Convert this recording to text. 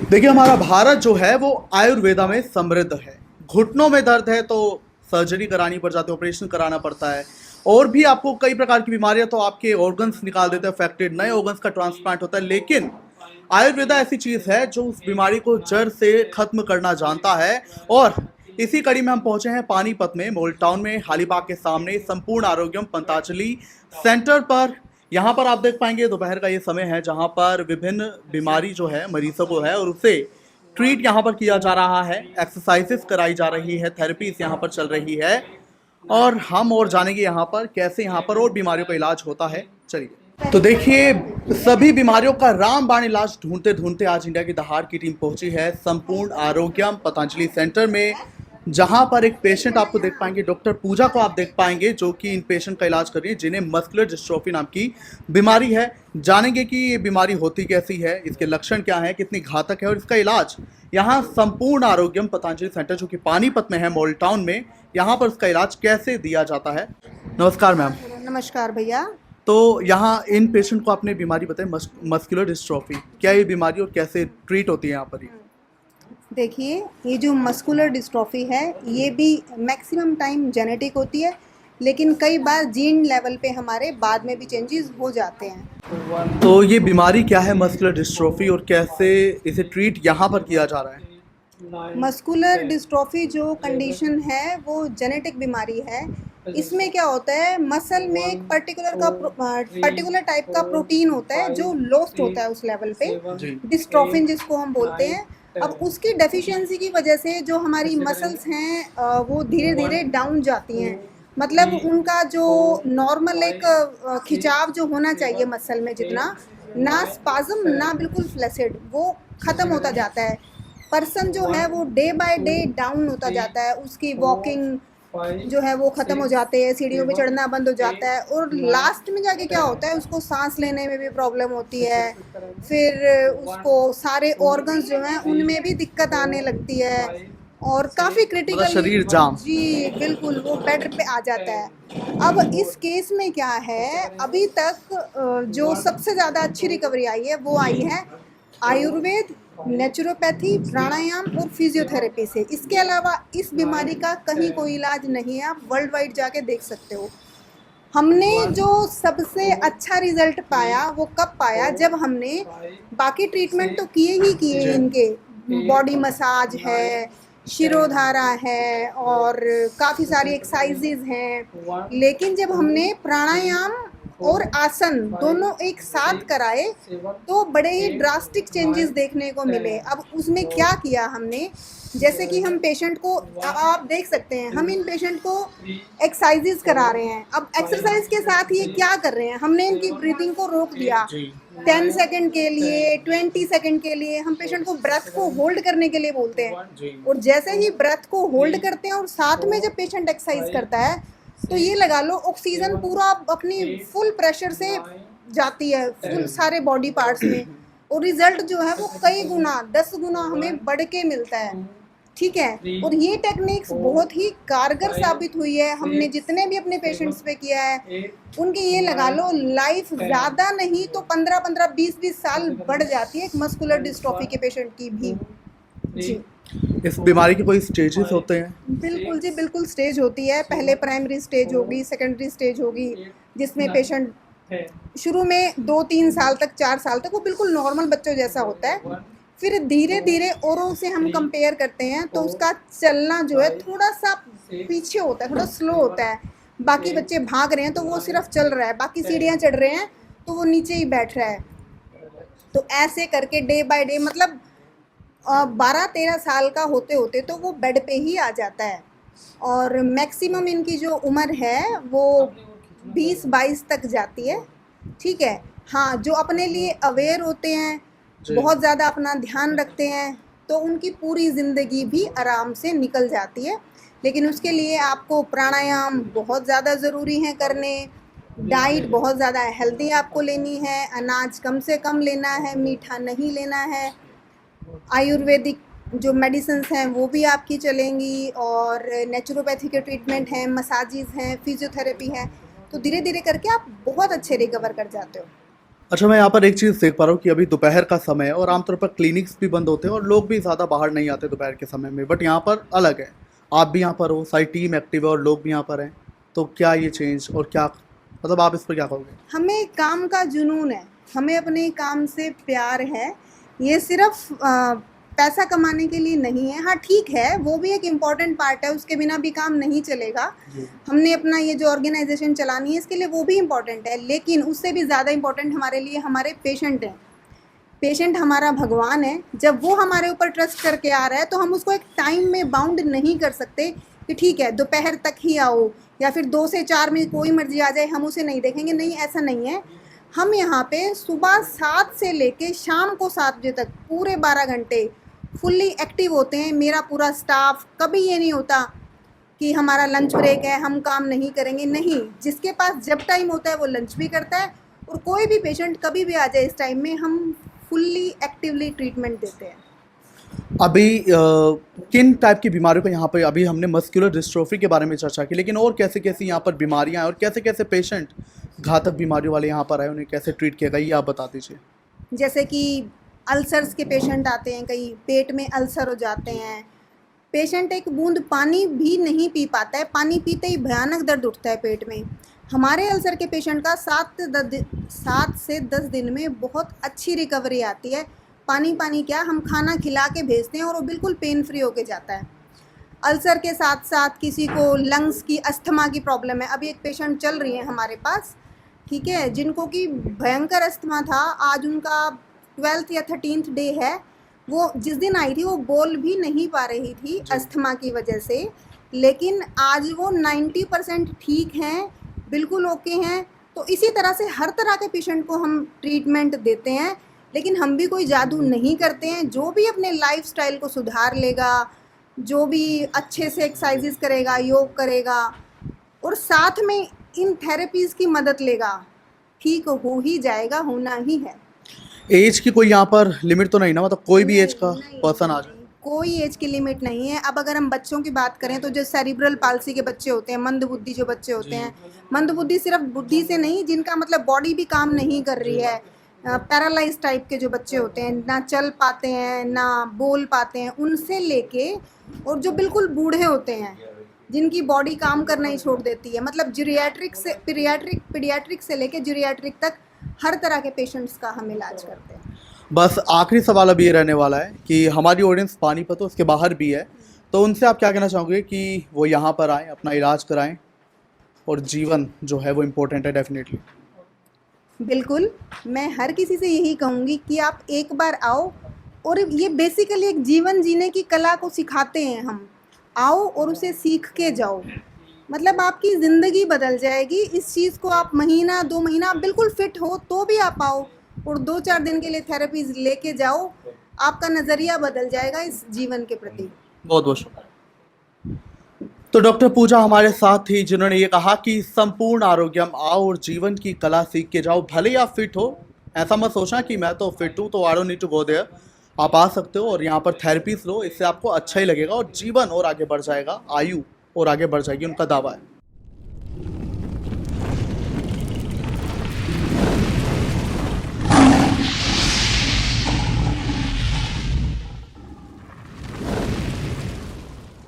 देखिए, हमारा भारत जो है वो आयुर्वेदा में समृद्ध है। घुटनों में दर्द है तो सर्जरी करानी पड़ जाती है, ऑपरेशन कराना पड़ता है। और भी आपको कई प्रकार की बीमारियां तो आपके ऑर्गन्स निकाल देते हैं, अफेक्टेड नए ऑर्गन्स का ट्रांसप्लांट होता है। लेकिन आयुर्वेदा ऐसी चीज है जो उस बीमारी को जड़ से खत्म करना जानता है। और इसी कड़ी में हम पहुंचे हैं पानीपत में, मोल टाउन में, हालीबाग के सामने संपूर्ण आरोग्यम पंताजलि सेंटर पर। यहाँ पर आप देख पाएंगे दोपहर का ये समय है जहाँ पर विभिन्न बीमारी जो है मरीजों को है और उसे ट्रीट यहाँ पर किया जा रहा है। एक्सरसाइजेस कराई जा रही है, थेरेपीज यहाँ पर चल रही है। और हम और जानेंगे यहाँ पर कैसे यहाँ पर और बीमारियों का इलाज होता है। चलिए, तो देखिए, सभी बीमारियों का रामबाण इलाज ढूंढते ढूंढते आज इंडिया की दहाड़ की टीम पहुंची है संपूर्ण आरोग्यम पतंजलि सेंटर में, जहां पर एक पेशेंट आपको देख पाएंगे, डॉक्टर पूजा को आप देख पाएंगे, जो कि इन पेशेंट का इलाज कर रही है जिन्हें मस्कुलर डिस्ट्रोफी नाम की बीमारी है। जानेंगे कि ये बीमारी होती कैसी है, इसके लक्षण क्या है, कितनी घातक है और इसका इलाज यहाँ संपूर्ण आरोग्यम पतंजलि सेंटर जो कि पानीपत में है, मॉल टाउन में, यहाँ पर इसका इलाज कैसे दिया जाता है। नमस्कार मैम। नमस्कार भैया। तो यहाँ इन पेशेंट को आपने बीमारी बताई मस्कुलर डिस्ट्रोफी, क्या ये बीमारी और कैसे ट्रीट होती है यहाँ पर? देखिए, ये जो मस्कुलर डिस्ट्रॉफी है ये भी मैक्सिमम टाइम जेनेटिक होती है, लेकिन कई बार जीन लेवल पे हमारे बाद में भी चेंजेस हो जाते हैं। तो ये बीमारी क्या है मस्कुलर डिस्ट्रोफी और कैसे इसे ट्रीट यहाँ पर किया जा रहा है? मस्कुलर डिस्ट्रॉफी जो कंडीशन है वो जेनेटिक बीमारी है। इसमें क्या होता है, मसल में एक पर्टिकुलर टाइप का प्रोटीन होता है जो लॉस्ट होता है उस लेवल पे, डिस्ट्रोफिन जिसको हम बोलते हैं। अब उसकी डेफिशिएंसी की वजह से जो हमारी मसल्स हैं वो धीरे धीरे डाउन जाती हैं। मतलब उनका जो नॉर्मल एक खिंचाव जो होना चाहिए मसल में, जितना ना स्पाज्म ना बिल्कुल फ्लैसिड, वो ख़त्म होता जाता है। पर्सन जो है वो डे बाय डे डाउन होता जाता है, उसकी वॉकिंग जो है वो ख़त्म हो जाते हैं, सीढ़ियों पे चढ़ना बंद हो जाता है और लास्ट में जाके क्या होता है, उसको सांस लेने में भी प्रॉब्लम होती है। फिर उसको सारे ऑर्गन्स जो हैं उनमें भी दिक्कत आने लगती है और काफ़ी क्रिटिकल, शरीर जाम। जी बिल्कुल, वो बेड पे आ जाता है। अब इस केस में क्या है, अभी तक जो सबसे ज़्यादा अच्छी रिकवरी आई है वो आई है आयुर्वेद, नेचुरोपैथी, प्राणायाम और फिजियोथेरेपी से। इसके अलावा इस बीमारी का कहीं कोई इलाज नहीं है, आप वर्ल्ड वाइड जाके देख सकते हो। हमने जो सबसे अच्छा रिजल्ट पाया वो कब पाया, जब हमने बाकी ट्रीटमेंट तो किए ही किए, इनके बॉडी मसाज है, शिरोधारा है और काफ़ी सारी एक्सरसाइजेज हैं, लेकिन जब हमने प्राणायाम और आसन दोनों एक साथ कराए तो बड़े ही ड्रास्टिक चेंजेस देखने को मिले। अब उसमें क्या किया हमने, जैसे कि हम पेशेंट को, आप देख सकते हैं, हम इन पेशेंट को एक्सरसाइजेस करा रहे हैं। अब एक्सरसाइज के साथ ये क्या कर रहे हैं, हमने इनकी ब्रीथिंग को रोक दिया 10 सेकंड के लिए, 20 सेकंड के लिए। हम पेशेंट को ब्रेथ को होल्ड करने के लिए बोलते हैं और जैसे ही ब्रेथ को होल्ड करते हैं और साथ में जब पेशेंट एक्सरसाइज करता है तो ये लगा लो ऑक्सीजन पूरा अपनी फुल प्रेशर से जाती है फुल सारे बॉडी पार्ट्स में, और रिजल्ट जो है वो कई गुना 10 गुना हमें बढ़ के मिलता है। ठीक है, और ये टेक्निक्स बहुत ही कारगर साबित हुई है। हमने जितने भी अपने पेशेंट्स पे किया है उनकी ये लगा लो लाइफ ज़्यादा नहीं तो 15-15, 20-20 साल बढ़ जाती है एक मस्कुलर डिस्ट्रॉफी के पेशेंट की भी। जी, इस बीमारी के कोई स्टेजेस होते हैं? बिल्कुल जी, बिल्कुल स्टेज होती है। पहले प्राइमरी स्टेज होगी, सेकेंडरी स्टेज होगी, जिसमें पेशेंट शुरू में 2-3 साल तक, 4 साल तक वो बिल्कुल नॉर्मल बच्चों जैसा होता है। फिर धीरे धीरे औरों से हम कंपेयर करते हैं तो उसका चलना जो है थोड़ा सा पीछे होता है, थोड़ा स्लो होता है। बाकी बच्चे भाग रहे हैं तो वो सिर्फ चल रहा है, बाकी सीढ़ियाँ चढ़ रहे हैं तो वो नीचे ही बैठ रहा है। तो ऐसे करके डे बाय डे, मतलब 12-13 साल का होते होते तो वो बेड पे ही आ जाता है। और मैक्सिमम इनकी जो उम्र है वो 20-22 तक जाती है। ठीक है, हाँ, जो अपने लिए अवेयर होते हैं, बहुत ज़्यादा अपना ध्यान रखते हैं, तो उनकी पूरी ज़िंदगी भी आराम से निकल जाती है। लेकिन उसके लिए आपको प्राणायाम बहुत ज़्यादा ज़रूरी है करने, डाइट बहुत ज़्यादा हेल्दी आपको लेनी है, अनाज कम से कम लेना है, मीठा नहीं लेना है, आयुर्वेदिक जो मेडिसिन्स हैं वो भी आपकी चलेंगी, और नेचुरोपैथी के ट्रीटमेंट हैं, मसाजेस हैं, फिजियोथेरेपी है। तो धीरे धीरे करके आप बहुत अच्छे रिकवर कर जाते हो। अच्छा, मैं यहाँ पर एक चीज़ देख पा रहा हूँ कि अभी दोपहर का समय है और आमतौर पर क्लिनिक्स भी बंद होते हैं और लोग भी ज़्यादा बाहर नहीं आते दोपहर के समय में, बट यहाँ पर अलग है। आप भी यहाँ पर हो, सारी टीम एक्टिव है और लोग भी यहाँ पर हैं। तो क्या ये चेंज और क्या मतलब आप इस पर क्या कहोगे? हमें काम का जुनून है, हमें अपने काम से प्यार है। ये सिर्फ पैसा कमाने के लिए नहीं है। हाँ ठीक है, वो भी एक इम्पॉर्टेंट पार्ट है, उसके बिना भी काम नहीं चलेगा। हमने अपना ये जो ऑर्गेनाइजेशन चलानी है इसके लिए वो भी इम्पॉर्टेंट है, लेकिन उससे भी ज़्यादा इम्पॉर्टेंट हमारे लिए हमारे पेशेंट हैं। पेशेंट हमारा भगवान है। जब वो हमारे ऊपर ट्रस्ट करके आ रहा है तो हम उसको एक टाइम में बाउंड नहीं कर सकते कि ठीक है दोपहर तक ही आओ या फिर 2 से 4 में कोई मर्जी आ जाए हम उसे नहीं देखेंगे। नहीं, ऐसा नहीं है। हम यहाँ पे सुबह 7 से लेके शाम को 7 बजे तक पूरे 12 घंटे फुल्ली एक्टिव होते हैं। मेरा पूरा स्टाफ, कभी ये नहीं होता कि हमारा लंच ब्रेक है हम काम नहीं करेंगे। नहीं, जिसके पास जब टाइम होता है वो लंच भी करता है और कोई भी पेशेंट कभी भी आ जाए इस टाइम में हम फुल्ली एक्टिवली ट्रीटमेंट देते हैं। अभी किन टाइप की बीमारियों का यहाँ पे अभी हमने मस्कुलर डिस्ट्रोफी के बारे में चर्चा की, लेकिन और कैसे कैसी यहाँ पर बीमारियाँ हैं और कैसे कैसे पेशेंट घातक बीमारियों वाले यहाँ पर आए, उन्हें कैसे ट्रीट किया गया, ये आप बता दीजिए। जैसे कि अल्सर्स के पेशेंट आते हैं, कई पेट में अल्सर हो जाते हैं। पेशेंट एक बूंद पानी भी नहीं पी पाता है, पानी पीते ही भयानक दर्द उठता है पेट में। हमारे अल्सर के पेशेंट का 7 से 10 दिन में बहुत अच्छी रिकवरी आती है। पानी क्या, हम खाना खिला के भेजते हैं और वो बिल्कुल पेन फ्री होके जाता है। अल्सर के साथ साथ किसी को लंग्स की, अस्थमा की प्रॉब्लम है। अभी एक पेशेंट चल रही है हमारे पास, ठीक है, जिनको कि भयंकर अस्थमा था। आज उनका 12th या 13th डे है। वो जिस दिन आई थी वो बोल भी नहीं पा रही थी अस्थमा की वजह से, लेकिन आज वो 90% ठीक हैं, बिल्कुल ओके हैं। तो इसी तरह से हर तरह के पेशेंट को हम ट्रीटमेंट देते हैं, लेकिन हम भी कोई जादू नहीं करते हैं। जो भी अपने लाइफस्टाइल को सुधार लेगा, जो भी अच्छे से एक्सरसाइजेस करेगा, योग करेगा और साथ में इन थेरेपीज़ की मदद लेगा, ठीक हो ही जाएगा, होना ही है। एज की कोई यहाँ पर लिमिट तो नहीं ना, मतलब कोई भी एज का नहीं, पर्सन आ जाए? कोई एज की लिमिट नहीं है। अब अगर हम बच्चों की बात करें तो जो सेरिब्रल पाल्सी के बच्चे होते हैं, मंदबुद्धि जो बच्चे होते हैं, मंदबुद्धि सिर्फ बुद्धि से नहीं, जिनका मतलब बॉडी भी काम नहीं कर रही है, पैरालाइज टाइप के जो बच्चे होते हैं, ना चल पाते हैं ना बोल पाते हैं, उनसे लेके और जो बिल्कुल बूढ़े होते हैं जिनकी बॉडी काम करना ही छोड़ देती है, मतलब पीडियाट्रिक से लेके जीरियाट्रिक तक हर तरह के पेशेंट्स का हम इलाज करते हैं। बस आखिरी सवाल अब ये रहने वाला है कि हमारी ऑडियंस पानीपत तो उसके बाहर भी है, तो उनसे आप क्या कहना चाहोगे कि वो यहाँ पर आएँ, अपना इलाज कराएं और जीवन जो है वो इम्पोर्टेंट है डेफिनेटली। बिल्कुल, मैं हर किसी से यही कहूँगी कि आप एक बार आओ, और ये बेसिकली एक जीवन जीने की कला को सिखाते हैं हम। आओ और उसे सीख के जाओ, मतलब आपकी ज़िंदगी बदल जाएगी। इस चीज़ को आप महीना 2 महीना आप बिल्कुल फिट हो तो भी आप आओ और 2-4 दिन के लिए थेरेपीज़ लेके जाओ, आपका नज़रिया बदल जाएगा इस जीवन के प्रति। बहुत बहुत शुक्रिया। तो डॉक्टर पूजा हमारे साथ थी, जिन्होंने ये कहा कि संपूर्ण आरोग्यम आओ और जीवन की कला सीख के जाओ। भले ही आप फिट हो, ऐसा मत सोचना कि मैं तो फिट हूँ तो I don't need to go there. आप आ सकते हो और यहाँ पर थेरेपीज लो, इससे आपको अच्छा ही लगेगा और जीवन और आगे बढ़ जाएगा, आयु और आगे बढ़ जाएगी, उनका दावा है।